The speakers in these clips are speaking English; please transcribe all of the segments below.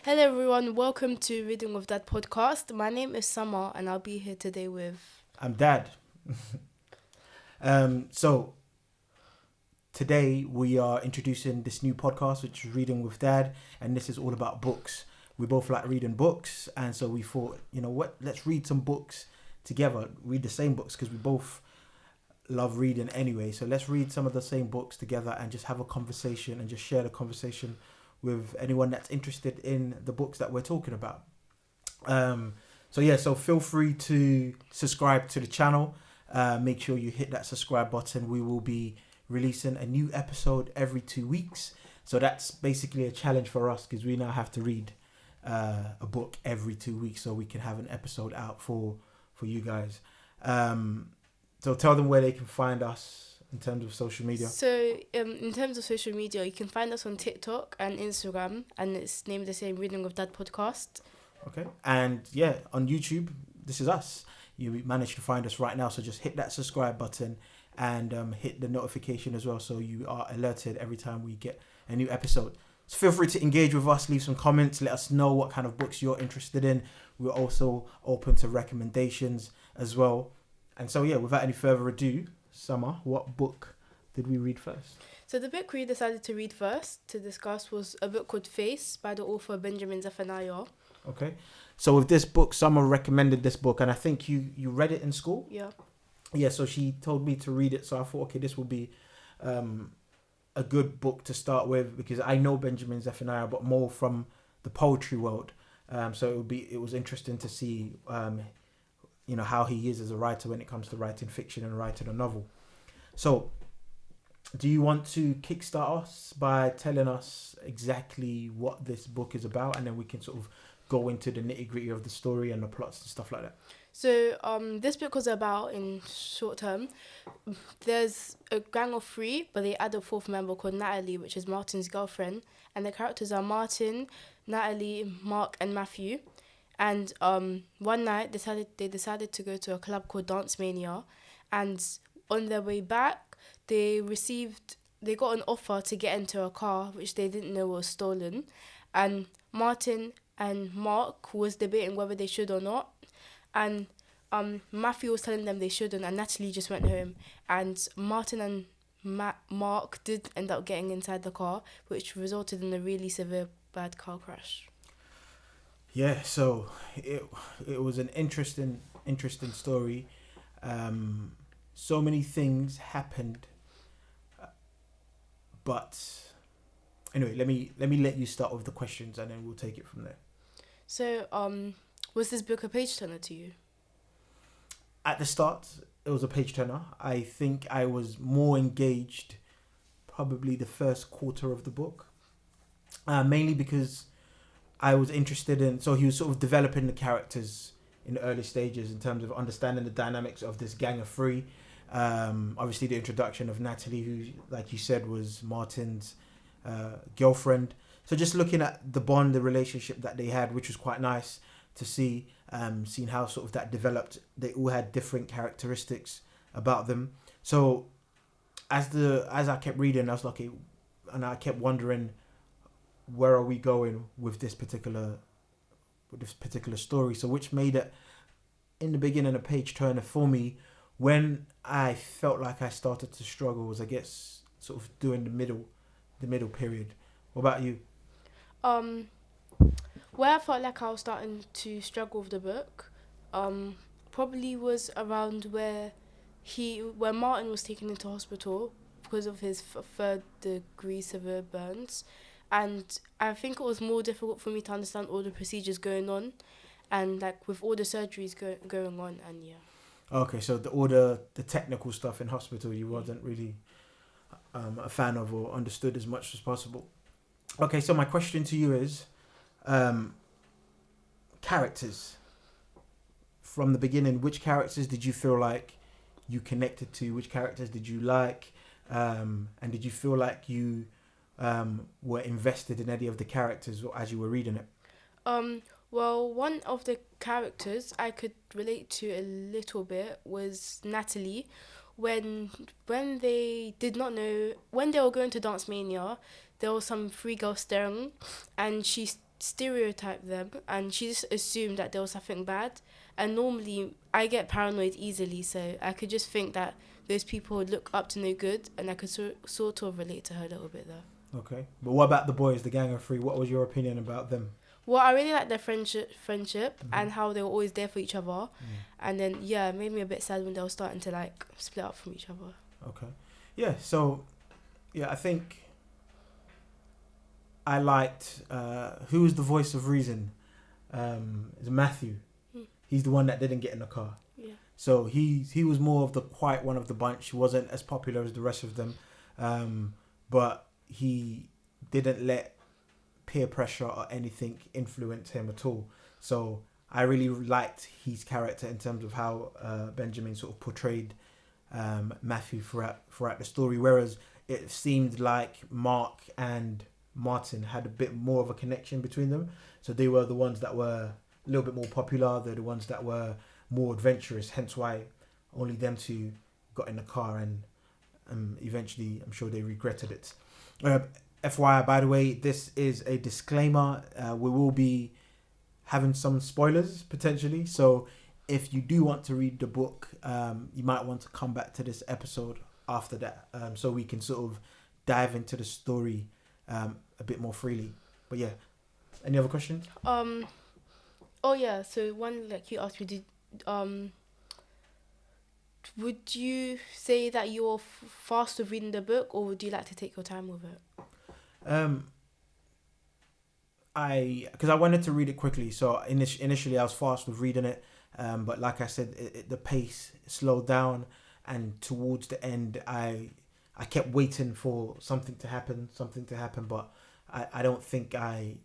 Hello everyone, welcome to Reading with Dad podcast. My name is Summer and I'll be here today with... I'm Dad. So today we are introducing this new podcast, which is Reading with Dad, and this is all about books. We both like reading books, and so we thought, you know what, let's read some books together, read the same books, because we both love reading anyway. So let's read some of the same books together and just have a conversation and just share the conversation with anyone that's interested in the books that we're talking about. So feel free to subscribe to the channel. Make sure you hit that subscribe button. We will be releasing a new episode every 2 weeks. So that's basically a challenge for us because we now have to read a book every 2 weeks so we can have an episode out for you guys. So tell them where they can find us in terms of social media. So in terms of social media, you can find us on TikTok and Instagram, and it's named the same, Reading with Dad podcast. Okay. And yeah, on YouTube, this is us. You managed to find us right now. So just hit that subscribe button and hit the notification as well, so you are alerted every time we get a new episode. So feel free to engage with us, leave some comments, let us know what kind of books you're interested in. We're also open to recommendations as well. And so yeah, without any further ado, Summer, what book did we read first? So the book we decided to read first to discuss was a book called Face by the author Benjamin Zephaniah. Okay. So with this book, Summer recommended this book, and I think you read it in school? Yeah. Yeah, so she told me to read it, so I thought, okay, this will be a good book to start with, because I know Benjamin Zephaniah, but more from the poetry world. So it was interesting to see how he is as a writer when it comes to writing fiction and writing a novel. So do you want to kickstart us by telling us exactly what this book is about, and then we can sort of go into the nitty-gritty of the story and the plots and stuff like that? So this book was about, in short term, there's a gang of 3, but they add a 4th member called Natalie, which is Martin's girlfriend, and the characters are Martin, Natalie, Mark and Matthew. And one night they decided to go to a club called Dance Mania, and on their way back they got an offer to get into a car which they didn't know was stolen, and Martin and Mark was debating whether they should or not, and Matthew was telling them they shouldn't, and Natalie just went home, and Martin and Mark did end up getting inside the car, which resulted in a really severe bad car crash. Yeah, so it was an interesting story. So many things happened, but anyway, let me let you start with the questions, and then we'll take it from there. So, was this book a page turner to you? At the start, it was a page turner. I think I was more engaged probably the first quarter of the book, mainly because I was interested in, so he was sort of developing the characters in the early stages in terms of understanding the dynamics of this gang of 3. Obviously the introduction of Natalie, who, like you said, was Martin's girlfriend. So just looking at the bond, the relationship that they had, which was quite nice to see, seeing how sort of that developed. They all had different characteristics about them. So as I kept reading, I was like, and I kept wondering, where are we going with this particular story? So which made it in the beginning a page turner for me. When I felt like I started to struggle was, I guess, sort of during the middle period. What about you? Where I felt like I was starting to struggle with the book, probably was around where Martin was taken into hospital because of his 3rd degree severe burns. And I think it was more difficult for me to understand all the procedures going on, and like with all the surgeries going on, and yeah. Okay, so all the technical stuff in hospital you wasn't really a fan of or understood as much as possible. Okay, so my question to you is, characters. From the beginning, which characters did you feel like you connected to? Which characters did you like? And did you feel like you were invested in any of the characters as you were reading it? Well, one of the characters I could relate to a little bit was Natalie. When they did not know, when they were going to Dance Mania, there was some 3 girls staring, and stereotyped them, and she just assumed that there was something bad. And normally I get paranoid easily, so I could just think that those people would look up to no good, and I could sort of relate to her a little bit there. Okay, but what about the boys, the gang of three? What was your opinion about them? Well, I really like their friendship, and how they were always there for each other. And then, it made me a bit sad when they were starting to, like, split up from each other. Okay. Yeah, so, I think I liked, who was the voice of reason? It's Matthew. He's the one that didn't get in the car. Yeah. So he was more of the quiet one of the bunch. He wasn't as popular as the rest of them. But he didn't let peer pressure or anything influence him at all. So I really liked his character in terms of how Benjamin sort of portrayed Matthew throughout the story, whereas it seemed like Mark and Martin had a bit more of a connection between them. So they were the ones that were a little bit more popular. They're the ones that were more adventurous, hence why only them two got in the car, and eventually I'm sure they regretted it. FYI, by the way, this is a disclaimer. We will be having some spoilers potentially, so if you do want to read the book, you might want to come back to this episode after that, so we can sort of dive into the story a bit more freely. But yeah, any other questions? So one, like you asked me, did would you say that you're fast with reading the book, or would you like to take your time with it? Because I wanted to read it quickly, so initially I was fast with reading it, but like I said, the pace slowed down, and towards the end I kept waiting for something to happen, but I don't think I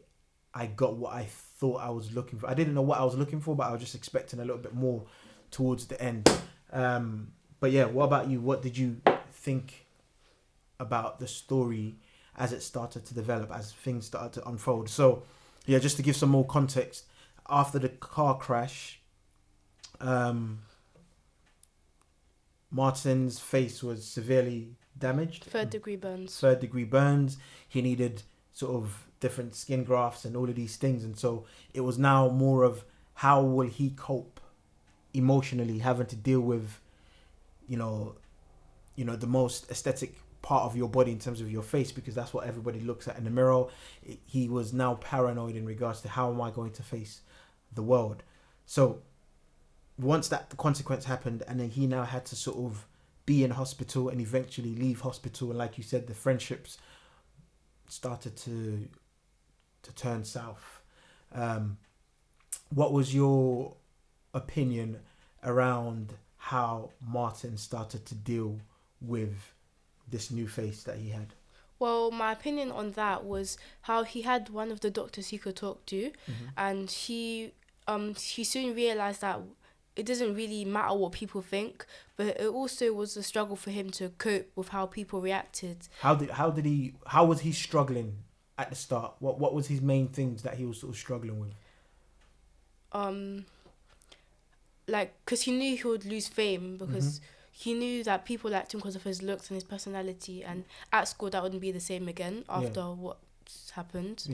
got what I thought I was looking for. I didn't know what I was looking for, but I was just expecting a little bit more towards the end. But yeah, what about you? What did you think about the story as it started to develop, as things started to unfold? So yeah, just to give some more context, after the car crash, Martin's face was severely damaged. Third degree burns. He needed sort of different skin grafts and all of these things, and so it was now more of how will he cope emotionally, having to deal with the most aesthetic part of your body in terms of your face, because that's what everybody looks at in the mirror. He was now paranoid in regards to how am I going to face the world. So once that the consequence happened, and then he now had to sort of be in hospital and eventually leave hospital, and like you said, the friendships started to turn south. What was your opinion around how Martin started to deal with this new face that he had? Well, my opinion on that was how he had one of the doctors he could talk to, and he soon realized that it doesn't really matter what people think, but it also was a struggle for him to cope with how people reacted. How was he struggling at the start? What was his main things that he was sort of struggling with? Because he knew he would lose fame, because he knew that people liked him because of his looks and his personality, and at school that wouldn't be the same again after what's happened.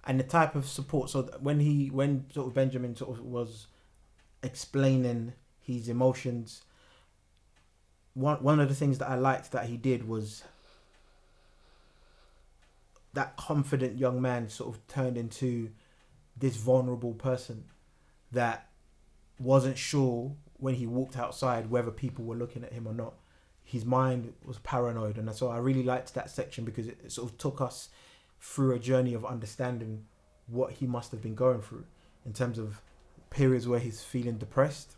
And the type of support, so when sort of Benjamin sort of was explaining his emotions, one of the things that I liked that he did was that confident young man sort of turned into this vulnerable person that wasn't sure when he walked outside whether people were looking at him or not. His mind was paranoid, and so I really liked that section because it sort of took us through a journey of understanding what he must have been going through in terms of periods where he's feeling depressed,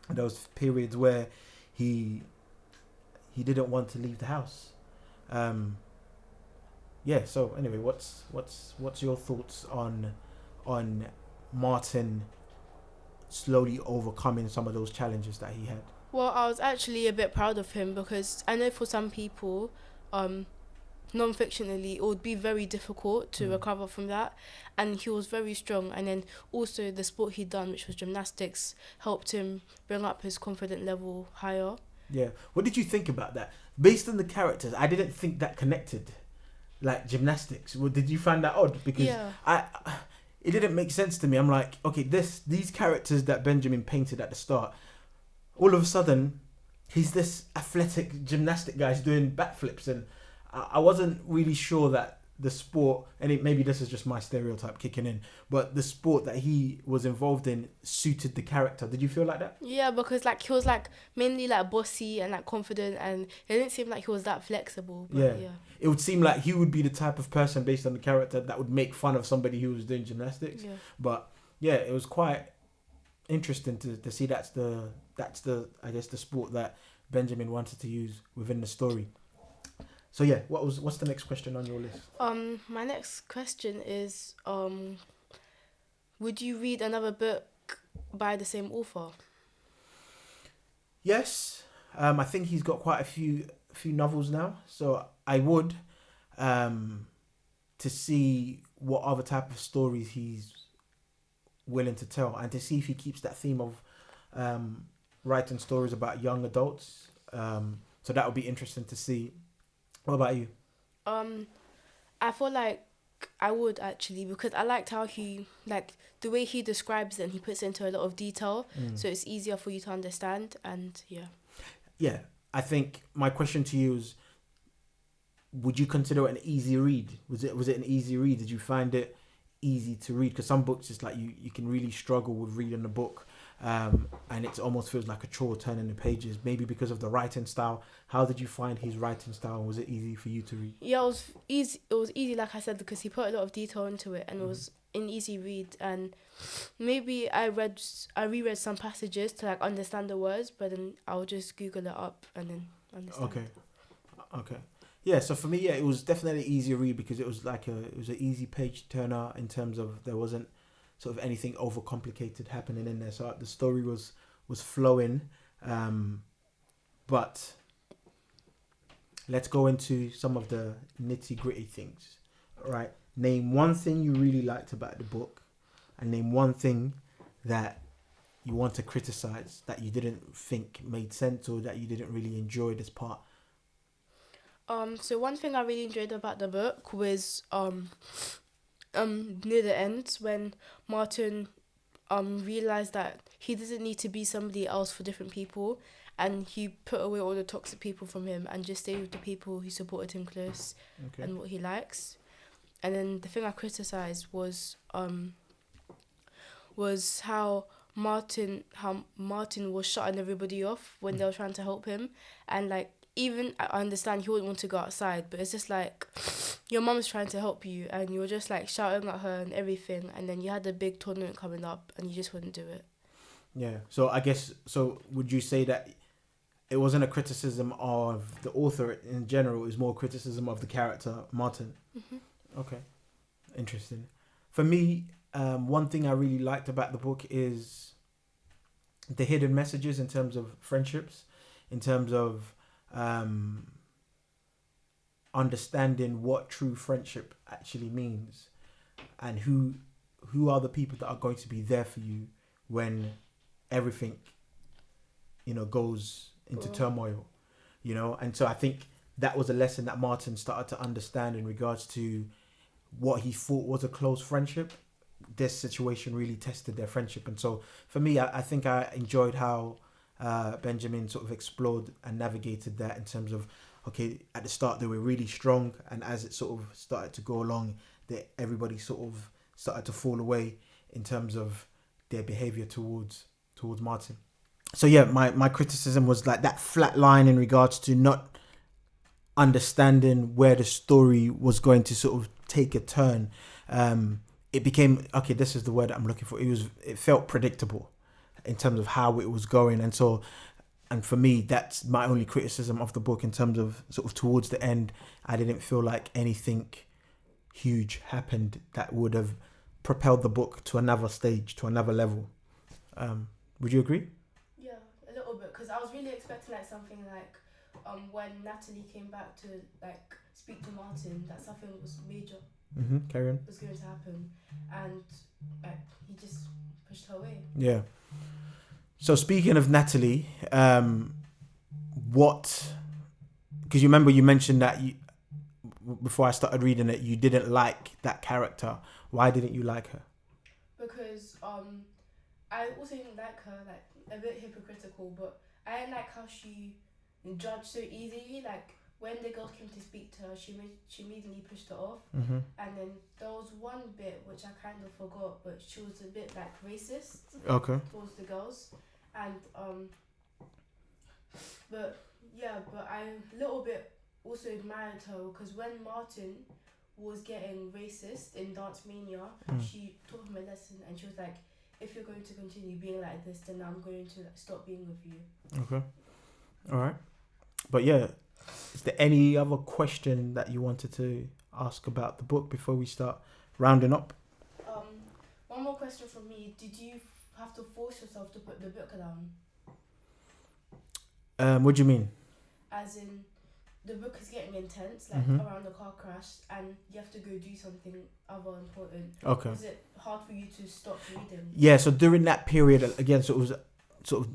and those periods where he didn't want to leave the house. So anyway, what's your thoughts on Martin slowly overcoming some of those challenges that he had? Well, I was actually a bit proud of him, because I know for some people, non-fictionally, it would be very difficult to recover from that, and he was very strong. And then also the sport he'd done, which was gymnastics, helped him bring up his confidence level higher. Yeah. What did you think about that? Based on the characters, I didn't think that connected. like gymnastics. Well, did you find that odd? Because it didn't make sense to me. I'm like, okay, these characters that Benjamin painted at the start, all of a sudden, he's this athletic gymnastic guy who's doing backflips, and I wasn't really sure that the sport, and maybe this is just my stereotype kicking in, but the sport that he was involved in suited the character. Did you feel like that? Yeah, because like he was like mainly like bossy and like confident, and it didn't seem like he was that flexible. But yeah. It would seem like he would be the type of person based on the character that would make fun of somebody who was doing gymnastics. Yeah. But yeah, it was quite interesting to see that's the I guess the sport that Benjamin wanted to use within the story. So yeah, what's the next question on your list? My next question is, would you read another book by the same author? Yes, I think he's got quite a few novels now, so I would, to see what other type of stories he's willing to tell, and to see if he keeps that theme of writing stories about young adults. So that would be interesting to see. What about you? I feel like I would actually, because I liked how he, like, the way he describes it and he puts it into a lot of detail, so it's easier for you to understand, and yeah. Yeah, I think my question to you is, would you consider it an easy read? Was it an easy read? Did you find it easy to read? Because some books, it's like you can really struggle with reading a book, and it almost feels like a chore turning the pages, maybe because of the writing style. How did you find his writing style? Was it easy for you to read? Yeah, it was easy. It was easy, like I said, because he put a lot of detail into it, and it was an easy read. And maybe I reread some passages to like understand the words, but then I'll just Google it up and then understand. Okay. Yeah, so for me, yeah, it was definitely an easy read because it was like it was an easy page turner in terms of there wasn't sort of anything overcomplicated happening in there. So the story was flowing, but let's go into some of the nitty gritty things. All right, name one thing you really liked about the book, and name one thing that you want to criticize that you didn't think made sense or that you didn't really enjoy this part. So one thing I really enjoyed about the book was near the end when Martin realized that he doesn't need to be somebody else for different people, and he put away all the toxic people from him and just stayed with the people who supported him close and what he likes. And then the thing I criticized was how Martin was shutting everybody off when they were trying to help him, and like, even I understand he wouldn't want to go outside, but it's just like your mum's trying to help you and you're just like shouting at her and everything, and then you had a big tournament coming up and you just wouldn't do it. Yeah. So I guess, would you say that it wasn't a criticism of the author in general, it was more criticism of the character Martin? Mm-hmm. Okay. Interesting. For me, one thing I really liked about the book is the hidden messages in terms of friendships, in terms of understanding what true friendship actually means, and who are the people that are going to be there for you when everything goes into turmoil, and so I think that was a lesson that Martin started to understand in regards to what he thought was a close friendship. This situation really tested their friendship, and so for me, I think I enjoyed how Benjamin sort of explored and navigated that in terms of, okay, at the start they were really strong, and as it sort of started to go along, that everybody sort of started to fall away in terms of their behavior towards Martin. So yeah, my criticism was like that flat line in regards to not understanding where the story was going to sort of take a turn. It became, okay, this is the word I'm looking for. It felt predictable in terms of how it was going, and for me, that's my only criticism of the book in terms of sort of towards the end, I didn't feel like anything huge happened that would have propelled the book to another stage, to another level. Would you agree? Yeah, a little bit, because I was really expecting like something like when Natalie came back to like speak to Martin, that something was major. Carry on. Was going to happen, and like he just pushed her away. Yeah. So speaking of Natalie, because you remember you mentioned that before I started reading it, you didn't like that character. Why didn't you like her? Because I also didn't like her, like a bit hypocritical, but I didn't like how she judged so easily. Like when the girls came to speak to her, she immediately pushed her off. Mm-hmm. And then there was one bit which I kind of forgot, but she was a bit like racist. Okay. Towards the girls, and but I a little bit also admired her because when Martin was getting racist in Dance Mania, she taught him a lesson, and she was like, if you're going to continue being like this, then I'm going to stop being with you. Okay. All right. But yeah, is there any other question that you wanted to ask about the book before we start rounding up? One more question from me. Did you have to force yourself to put the book down? What do you mean? As in, the book is getting intense, like around the car crash, and you have to go do something other important. Okay. Was it hard for you to stop reading? Yeah, so during that period, again, so it was sort of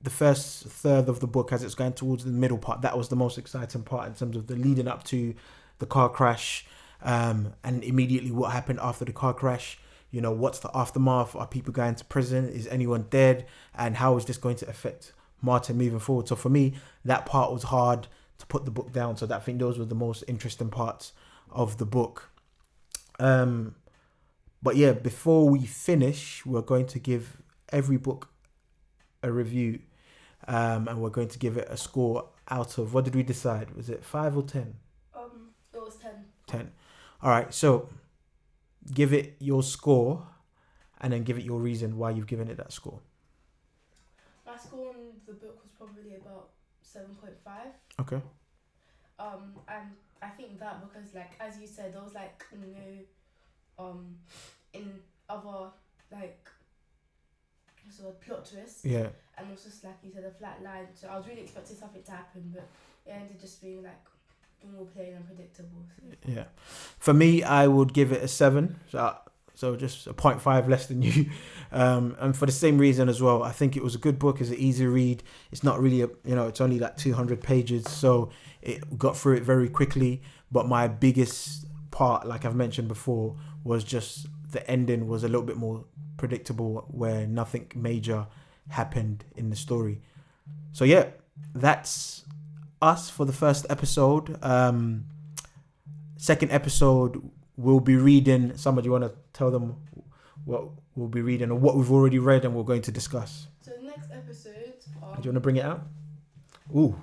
the first third of the book as it's going towards the middle part. That was the most exciting part in terms of the leading up to the car crash, and immediately what happened after the car crash. You know, what's the aftermath? Are people going to prison? Is anyone dead? And how is this going to affect Martin moving forward? So for me, that part was hard to put the book down. So I think those were the most interesting parts of the book. But yeah, before we finish, we're going to give every book a review, and we're going to give it a score out of, what did we decide? Was it 5 or 10? It was 10. 10. All right, so give it your score and then give it your reason why you've given it that score. My score on the book was probably about 7.5. Okay. And I think that because, like, as you said, there was like in other like sort of plot twists. Yeah. And also, like you said, a flat line. So I was really expecting something to happen, but it ended just being like normal, plain and predictable. So. Yeah. For me, I would give it a 7. So just a 0.5 less than you. And for the same reason as well, I think it was a good book. It's an easy read. It's not really, it's only like 200 pages. So it got through it very quickly. But my biggest part, like I've mentioned before, was just the ending was a little bit more predictable where nothing major happened in the story. So yeah, that's us for the first episode. Second episode, we'll be reading. Somebody want to tell them what we'll be reading or what we've already read and we're going to discuss? So the next episode... do you want to bring it out? Ooh.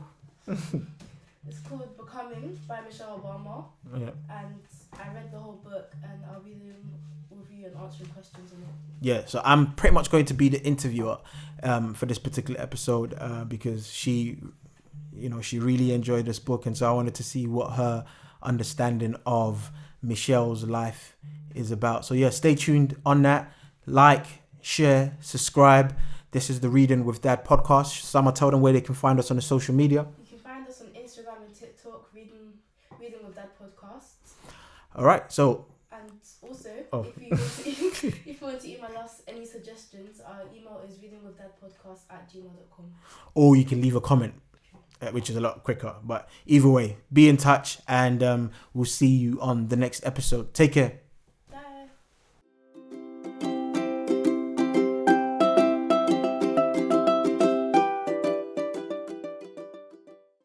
It's called Becoming by Michelle Obama. Yeah. And I read the whole book and I'll be doing review and answering questions on it. Yeah, so I'm pretty much going to be the interviewer for this particular episode because she really enjoyed this book, and so I wanted to see what her understanding of Michelle's life is about. So yeah, stay tuned on that. Like, share, subscribe. This is the Reading with Dad podcast. Summer, tell them where they can find us on the social media. You can find us on Instagram and TikTok, Reading with Dad podcast. All right, so... And also, if you want to email us any suggestions, our email is readingwithdadpodcast@gmail.com. Or you can leave a comment, which is a lot quicker. But either way, be in touch, and we'll see you on the next episode. Take care.